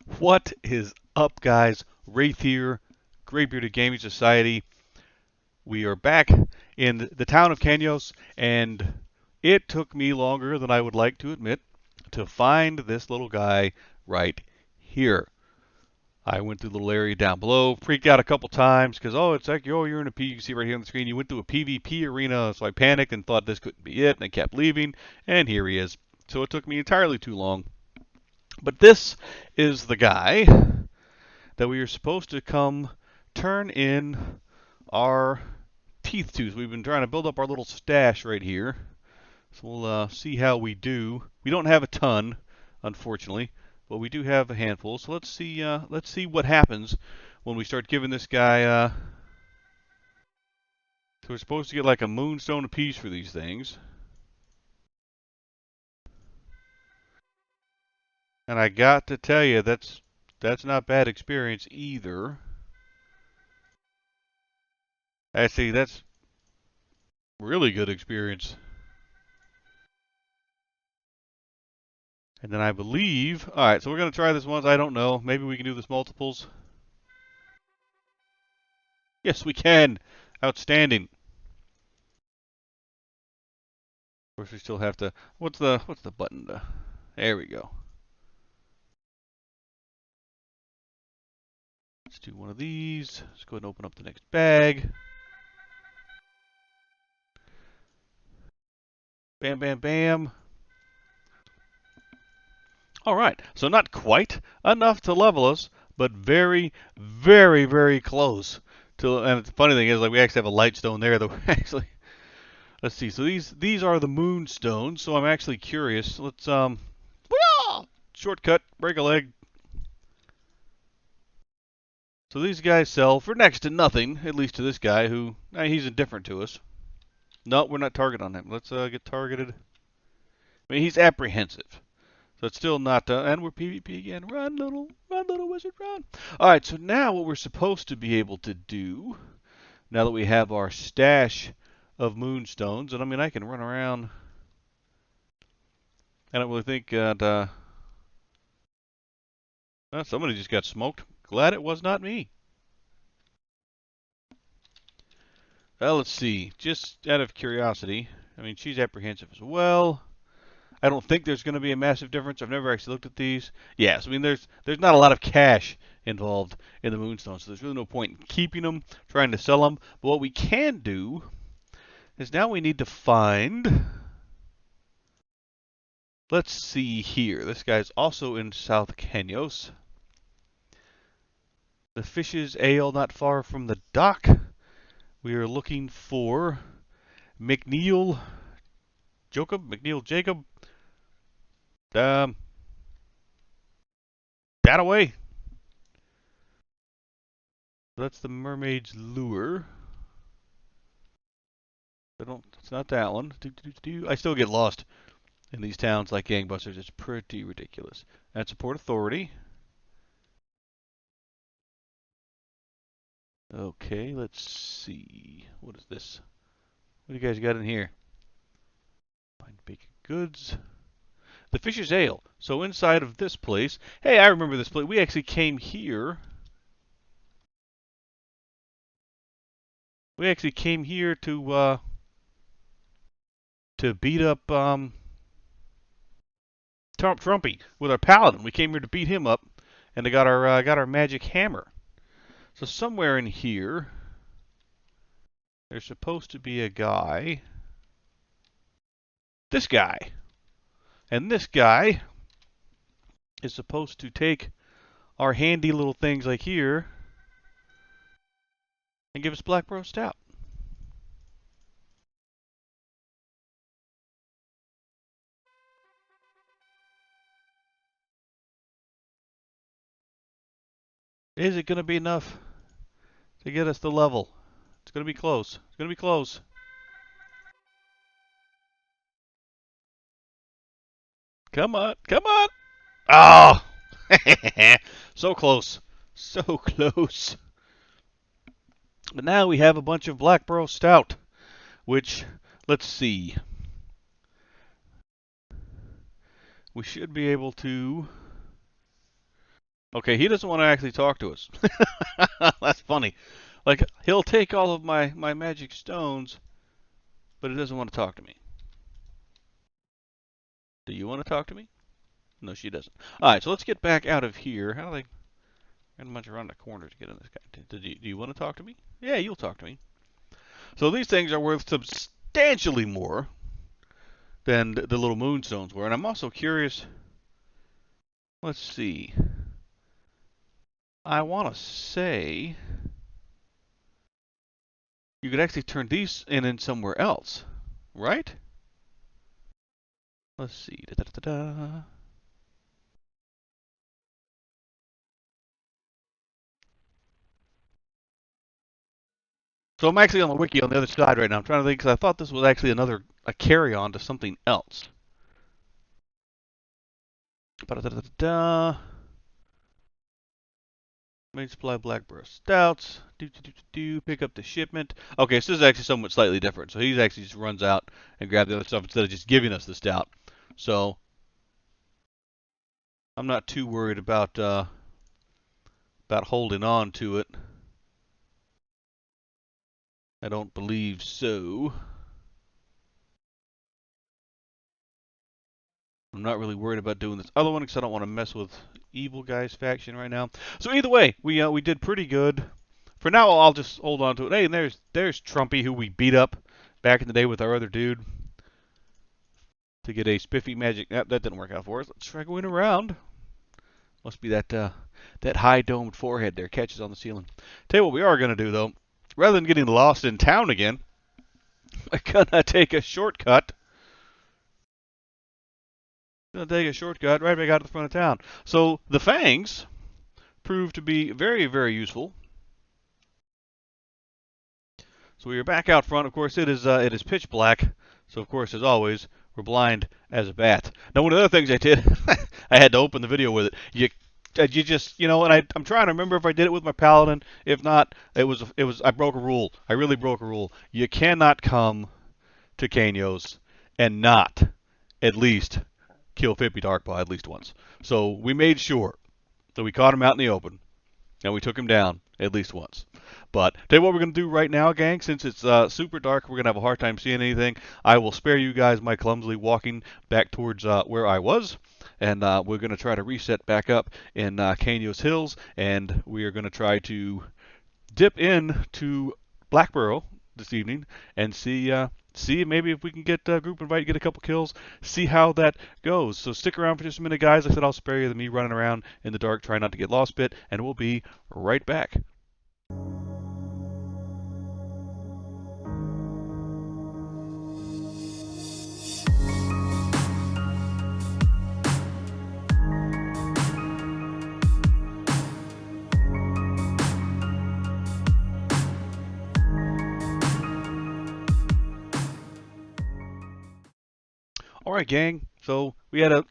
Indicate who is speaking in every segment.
Speaker 1: What is up, guys? Wraith here, Graybearded Gaming Society. We are back in the town of Canos, and it took me longer than I would like to admit to find this little guy right here. I went through the little area down below, freaked out a couple times because, it's like, you're in a P. You can see right here on the screen, you went through a PvP arena, so I panicked and thought this couldn't be it, and I kept leaving, and here he is. So it took me entirely too long. But this is the guy that we are supposed to come turn in our teeth to. So we've been trying to build up our little stash right here. So we'll see how we do. We don't have a ton, unfortunately, but we do have a handful. So let's see what happens when we start giving this guy. So we're supposed to get like a moonstone apiece for these things. And I got to tell you, that's not bad experience either. Actually, that's really good experience. And then I believe, all right, so we're going to try this once. I don't know. Maybe we can do this multiples. Yes, we can. Outstanding. Of course, we still have to. What's the button? There we go. Let's do one of these. Let's go ahead and open up the next bag. Bam, bam, bam. All right, so not quite enough to level us, but very, very, very close. And the funny thing is, like, we actually have a light stone there that we're actually. Let's see. So these are the moonstones. So I'm actually curious. Let's shortcut, break a leg. So these guys sell for next to nothing, at least to this guy who he's indifferent to us. No, we're not targeted on him. Let's get targeted. I mean, he's apprehensive. So it's still not, and we're PvP again. Run, little wizard, run. All right, so now what we're supposed to be able to do, now that we have our stash of moonstones, and I mean, I can run around. I don't really think that, somebody just got smoked. Glad it was not me. Well, let's see. Just out of curiosity, I mean, she's apprehensive as well. I don't think there's going to be a massive difference. I've never actually looked at these. Yes, I mean, there's not a lot of cash involved in the moonstones, so there's really no point in keeping them, trying to sell them. But what we can do is now we need to find. Let's see here. This guy's also in South Canos. The Fish's Ale, not far from the dock. We are looking for McNeil Jacob. That away. That's the mermaid's lure. It's not that one. I still get lost in these towns like gangbusters. It's pretty ridiculous. That's a Port Authority. Okay, let's see. What is this? What do you guys got in here? Find baked goods. The Fisher's Ale. So inside of this place. Hey, I remember this place. We actually came here. We actually came here to beat up Trumpy with our paladin. We came here to beat him up, and they got our magic hammer. So somewhere in here, there's supposed to be a guy. This guy. And this guy is supposed to take our handy little things like here and give us BlackBurrow Stout. Is it going to be enough to get us the level? It's going to be close. It's going to be close. Come on. Come on. Oh! So close. So close. But now we have a bunch of BlackBurrow Stout, which, let's see. We should be able to Okay, he doesn't want to actually talk to us. That's funny. Like, he'll take all of my magic stones, but he doesn't want to talk to me. Do you want to talk to me? No, she doesn't. All right, so let's get back out of here. How do they... I'm bunch around the corner to get in this guy. Do you want to talk to me? Yeah, you'll talk to me. So these things are worth substantially more than the little moonstones were. And I'm also curious. Let's see. I want to say you could actually turn these in somewhere else, right? Let's see. Da, da, da, da. So I'm actually on the wiki on the other side right now. I'm trying to think because I thought this was actually a carry-on to something else. Da, da, da, da, da. Main supply BlackBurrow stouts. Pick up the shipment. Okay, so this is actually somewhat slightly different. So he actually just runs out and grabs the other stuff instead of just giving us the stout. So I'm not too worried about holding on to it. I don't believe so. I'm not really worried about doing this other one because I don't want to mess with Evil Guy's faction right now. So either way, we did pretty good. For now, I'll just hold on to it. Hey, and there's Trumpy, who we beat up back in the day with our other dude to get a spiffy magic. That didn't work out for us. Let's try going around. Must be that high domed forehead there catches on the ceiling. Tell you what we are gonna do though. Rather than getting lost in town again, we're gonna take a shortcut. Right back out to the front of town. So the fangs proved to be very, very useful. So we are back out front. Of course, it is pitch black. So of course, as always, we're blind as a bat. Now, one of the other things I did, I had to open the video with it. You just, and I'm trying to remember if I did it with my paladin. If not, I broke a rule. I really broke a rule. You cannot come to Kanyos and not at least kill Fippy Darkpaw at least once. So we made sure that we caught him out in the open, and we took him down at least once. But tell you what we're going to do right now, gang. Since it's super dark, we're going to have a hard time seeing anything. I will spare you guys my clumsily walking back towards where I was. And we're going to try to reset back up in Kanyos Hills. And we are going to try to dip in to BlackBurrow this evening and see maybe if we can get a group invite, get a couple kills, see how that goes. So stick around for just a minute, guys. Like I said, I'll spare you me running around in the dark trying not to get lost bit, and we'll be right back. All right, gang. So we had a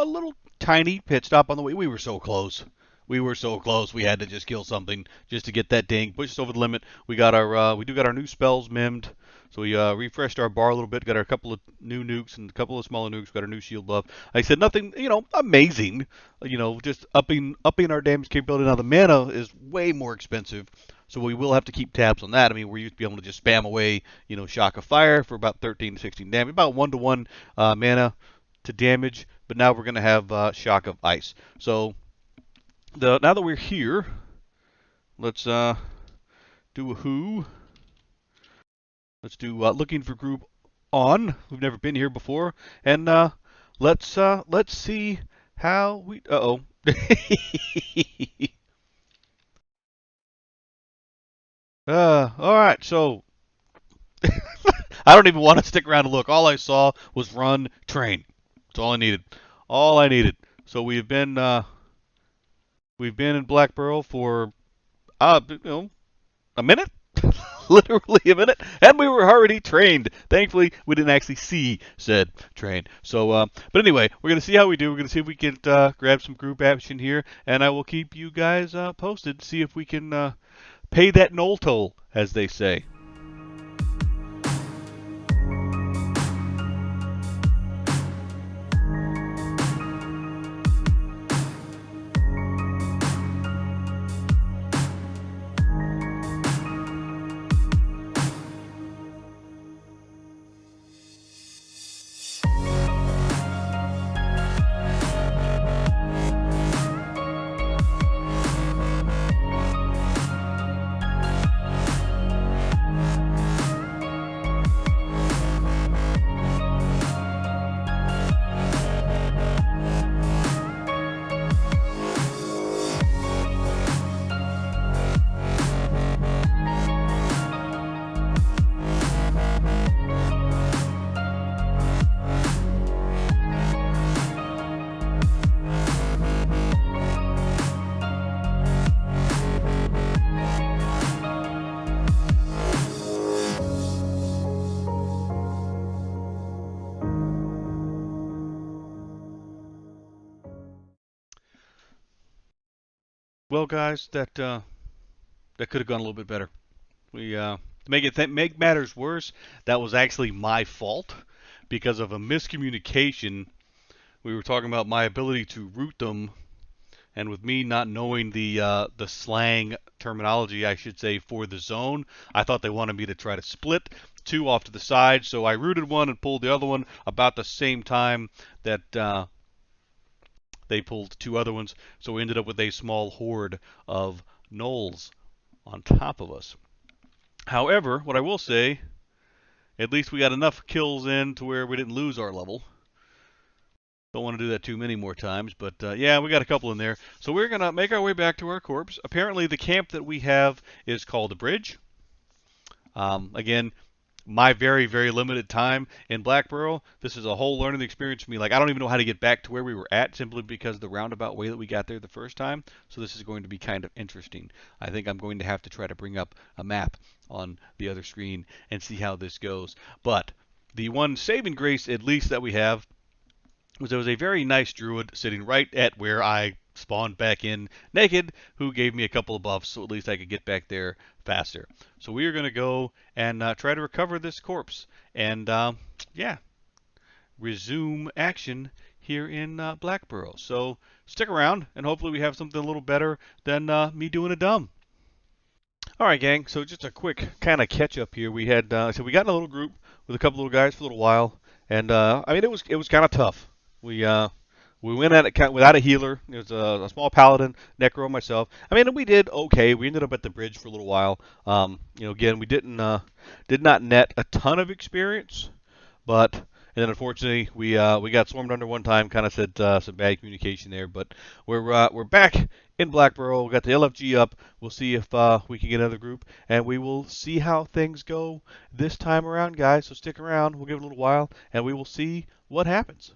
Speaker 1: little tiny pit stop on the way. We were so close. We were so close. We had to just kill something just to get that ding. Pushed us over the limit. We got we do got our new spells mimed. So we refreshed our bar a little bit. Got our couple of new nukes and a couple of smaller nukes. Got our new shield buff. Like I said, nothing amazing. Just upping our damage capability. Now the mana is way more expensive. So we will have to keep tabs on that. I mean, we used to be able to just spam away, Shock of Fire for about 13 to 16 damage, about 1-to-1 mana to damage. But now we're going to have Shock of Ice. So now that we're here, let's do a who. Let's do looking for group on. We've never been here before, and let's see how we. Uh-oh. All right, so I don't even want to stick around to look. All I saw was run, train. That's all I needed. All I needed. So we've been in BlackBurrow for a minute, literally a minute, and we were already trained. Thankfully, we didn't actually see said train. So, but anyway, we're gonna see how we do. We're gonna see if we can grab some group action here, and I will keep you guys posted. See if we can pay that Gnoll toll, as they say. Well, guys, that could have gone a little bit better. We to make matters worse, that was actually my fault because of a miscommunication. We were talking about my ability to root them, and with me not knowing the slang terminology, I should say, for the zone, I thought they wanted me to try to split two off to the side. So I rooted one and pulled the other one about the same time that they pulled two other ones. So we ended up with a small horde of gnolls on top of us. However, what I will say, at least we got enough kills in to where we didn't lose our level. Don't want to do that too many more times, but yeah, we got a couple in there. So we're going to make our way back to our corpse. Apparently, the camp that we have is called the bridge. Again, my very, very limited time in BlackBurrow, this is a whole learning experience for me. Like, I don't even know how to get back to where we were at simply because of the roundabout way that we got there the first time. So this is going to be kind of interesting. I think I'm going to have to try to bring up a map on the other screen and see how this goes. But the one saving grace, at least, that we have was there was a very nice druid sitting right at where I spawned back in naked, who gave me a couple of buffs, so at least I could get back there faster. So we are going to go and try to recover this corpse, and yeah, resume action here in BlackBurrow. So stick around, and hopefully we have something a little better than me doing a dumb. All right, gang. So just a quick kind of catch up here. We had so we got in a little group with a couple little guys for a little while, and I mean it was kind of tough. We went at it without a healer. It was a small paladin, necro, and myself. I mean we did okay. We ended up at the bridge for a little while. Again we did not net a ton of experience, but and then unfortunately we got swarmed under one time. Kind of said some bad communication there, but we're back in BlackBurrow. We got the LFG up. We'll see if we can get another group, and we will see how things go this time around, guys. So stick around. We'll give it a little while, and we will see what happens.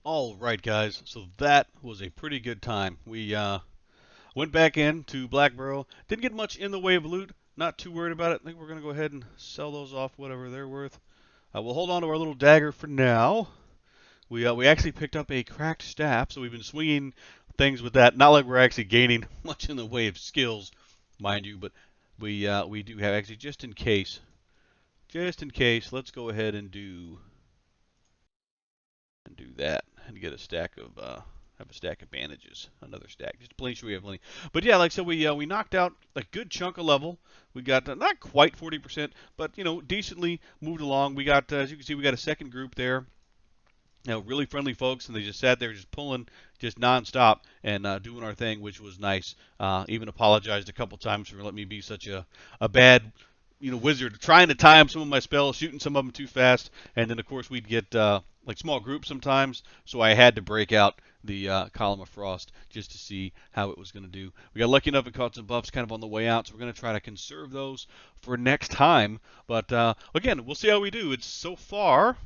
Speaker 1: All right, guys. So that was a pretty good time. We went back in to BlackBurrow. Didn't get much in the way of loot. Not too worried about it. I think we're going to go ahead and sell those off, whatever they're worth. We'll hold on to our little dagger for now. We actually picked up a cracked staff, so we've been swinging things with that. Not like we're actually gaining much in the way of skills, mind you, but we do have actually just in case. Let's go ahead and do that and get a stack of have a stack of bandages, another stack, just to make sure we have plenty. But yeah, like I said, we knocked out a good chunk of level. We got not quite 40%, but decently moved along. We got as you can see, we got a second group there. really friendly folks, and they just sat there just pulling just nonstop and doing our thing, which was nice. Even apologized a couple times for letting me be such a bad wizard, trying to time some of my spells, shooting some of them too fast, and then of course we'd get like small groups sometimes, so I had to break out the Column of Frost just to see how it was going to do. We got lucky enough and caught some buffs kind of on the way out, so we're going to try to conserve those for next time. But again, we'll see how we do. It's so far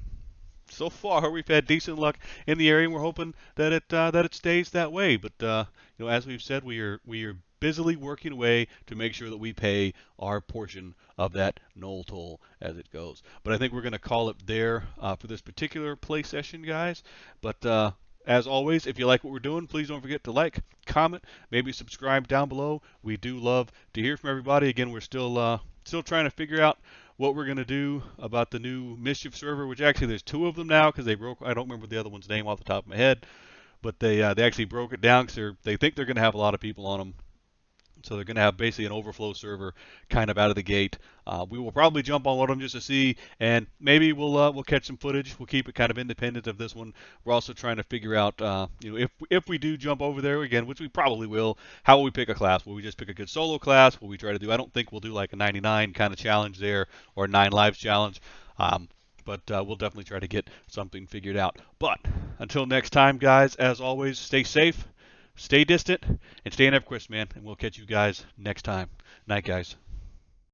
Speaker 1: we've had decent luck in the area, and we're hoping that it stays that way. But as we've said, we are busily working away to make sure that we pay our portion of that Gnoll toll as it goes. But I think we're going to call it there for this particular play session, guys. But as always, if you like what we're doing, please don't forget to like, comment, maybe subscribe down below. We do love to hear from everybody. Again, we're still trying to figure out what we're going to do about the new Mischief server, which actually there's two of them now because they broke. I don't remember the other one's name off the top of my head, but they actually broke it down because they think they're going to have a lot of people on them. So they're going to have basically an overflow server kind of out of the gate. We will probably jump on one of them just to see, and maybe we'll catch some footage. We'll keep it kind of independent of this one. We're also trying to figure out, if we do jump over there again, which we probably will, how will we pick a class? Will we just pick a good solo class? Will we try to do? I don't think we'll do like a 99 kind of challenge there or a 9 lives challenge. But we'll definitely try to get something figured out. But until next time, guys, as always, stay safe, stay distant, and stay in EverQuest, man. And we'll catch you guys next time. Night, guys.